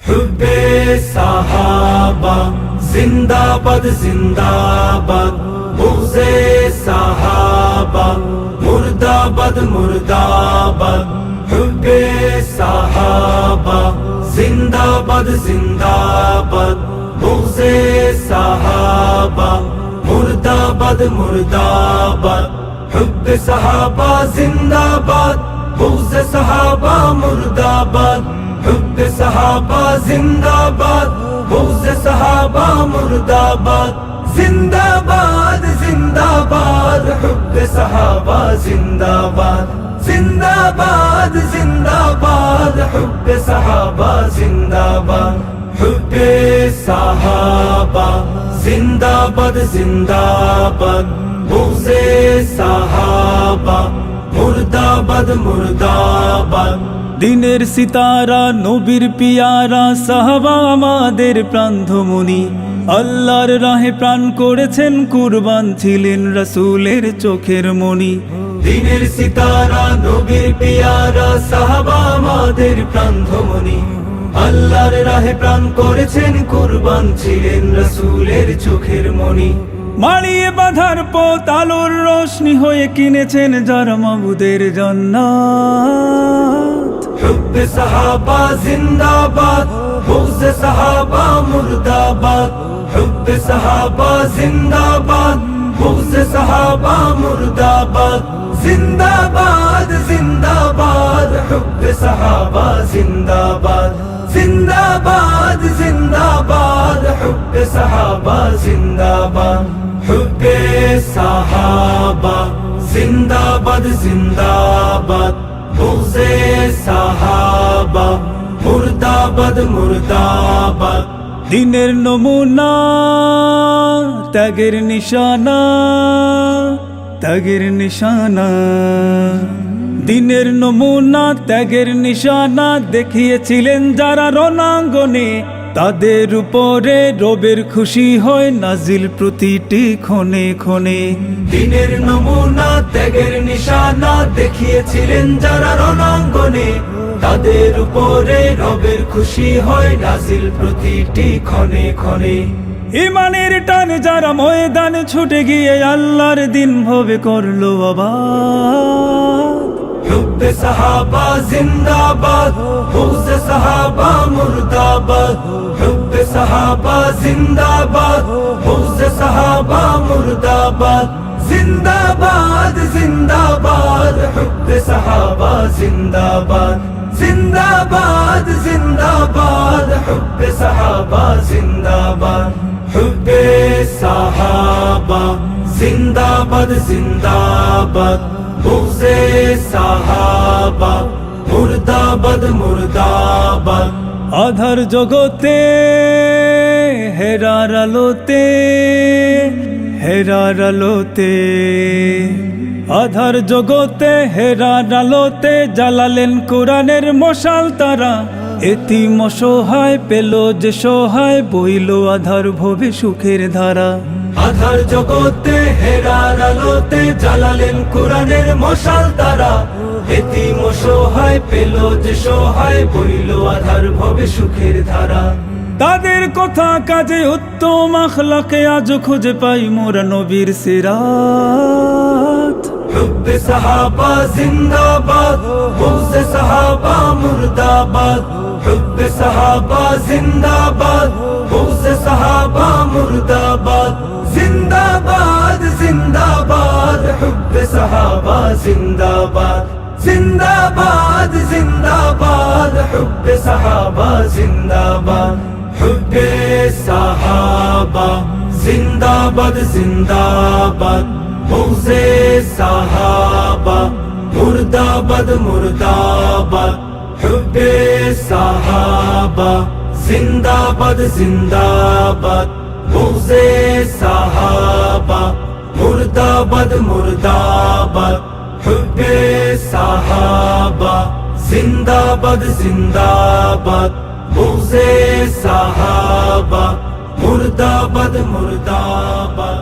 হুব্বে সাহাবা জিন্দাবাদ জিন্দাবাদ, বুগজে সাহাবা মুর্দাবাদ মুর্দাবাদ। হুব্বে সাহাবা জিন্দাবাদ জিন্দাবাদ, বুগজে সাহাবা মুর্দাবাদ মুর্দাবাদ। হুব্বে সাহাবা জিন্দাবাদ, বুগজে সাহাবা মুর্দাবাদ। হুব্বে সাহাবা জিন্দাবাদ, বুগজে সাহাবা মুর্দাবাদ। জিন্দাবাদ জিন্দাবাদ, হুব্বে সাহাবা জিন্দাবাদ। জিন্দাবাদ জিন্দাবাদ, হুব্বে সাহাবা জিন্দাবাদ। হুব্বে সাহাবা জিন্দাবাদ জিন্দাবাদ, বুগজে সাহাবা মুর্দাবাদ মুর্দাবাদ। দিনের সিতারা নবীর পিয়ারা সাহাবা আমাদের প্রাণধমনি, আল্লাহর রাহে প্রাণ করেছেন কুরবান, ছিলেন রাসূলের চোখের মণি। দিনের সিতারা নবীর পিয়ারা সাহাবা আমাদের প্রাণধমনি, আল্লাহর রাহে প্রাণ করেছেন কুরবান, ছিলেন রাসূলের চোখের মণি। মাড়িয়ে বাঁধার পথ আলোর রোশনি হয়ে কিনেছেন যারা মাবুদের জান্নাত। হুব্বে সাহাবা জিন্দাবাদ, বুগজে সাহাবা মুর্দাবাদ। হুব্বে সাহাবা জিন্দাবাদ, বুগজে সাহাবা মুর্দাবাদ। জিন্দাবাদ জিন্দাবাদ, হুব্বে সাহাবা জিন্দাবাদ। জিন্দাবাদ জিন্দাবাদ, হুব্বে সাহাবা জিন্দাবাদ। হুব্বে সাহাবা জিন্দাবাদ জিন্দাবাদ, বুগজে সাহাবা মুর্দাবাদ মুর্দাবাদ। দিনের নমুনা ত্যাগের নিশানা, ত্যাগের নিশানা। দিনের নমুনা ত্যাগের নিশানা দেখিয়েছিলেন যারা রণাঙ্গনে, তাদের উপরে রবের খুশি হয় নাজিল প্রতিটি ক্ষণে ক্ষণে। দিনের নমুনা ত্যাগের নিশানা দেখিয়েছিলেন যারা রণাঙ্গনে, তাদের উপরে রবের খুশি হয় নাজিল প্রতিটি ক্ষণে ক্ষণে। ইমানের টানে যারা ময়দানে ছুটে গিয়ে আল্লাহর দিন ভবে করলো আবাদ। হুব্বে সাহাবা জিন্দাবাদ, বুগজে সাহাবা মুর্দাবাদ। হুব্বে সাহাবা জিন্দাবাদ, বুগজে সাহাবা মুর্দাবাদ। জিন্দাবাদ জিন্দাবাদ, হুব্বে সাহাবা জিন্দাবাদ। জিন্দাবাদ জিন্দাবাদ, হুব্বে সাহাবা জিন্দাবাদ। হুব্বে সাহাবা জিন্দাবাদ জিন্দাবাদ, বুগজে সাহাবা মুর্দাবাদ মুর্দাবাদ। আধার জগতে হেরার আলোতে, হেরার আলোতে। আধার জগতে হেরার আলোতে জ্বালালেন কোরআনের মশাল তারা, এতিম অসহায় পেল যে সহায়, বইল আধার ভবে সুখের ধারা। আধার জগতে হেরার আলোতে জ্বালালেন কোরআনের মশাল তারা, এতিম অসহায় পেল যে সহায়, বইল আধার ভবে সুখের ধারা। তাদের কথা কাজে উত্তম আখলাকে আজ খুঁজে পাই মোরা নবীর সিরাত। হুব্বে সাহাবা জিন্দাবাদ, বুগজে সাহাবা মুর্দাবাদ। হুব্বে সাহাবা জিন্দাবাদ, বুগজে সাহাবা মুর্দাবাদ। জিন্দাবাদ জিন্দাবাদ, হুব্বে সাহাবা জিন্দাবাদ। জিন্দাবাদ জিন্দাবাদ, হুব্বে সাহাবা জিন্দাবাদ। হুব্বে সাহাবা জিন্দাবাদ জিন্দাবাদ, বুগজে সাহাবা মুর্দাবাদ মুর্দাবাদ। হুব্বে সাহাবা জিন্দাবাদ জিন্দাবাদ, বুগজে সাহাবা মুর্দাবাদ মুর্দাবাদ। হুব্বে সাহাবা জিন্দাবাদ জিন্দাবাদ, বুগজে সাহাবা মুর্দাবাদ মুর্দাবাদ।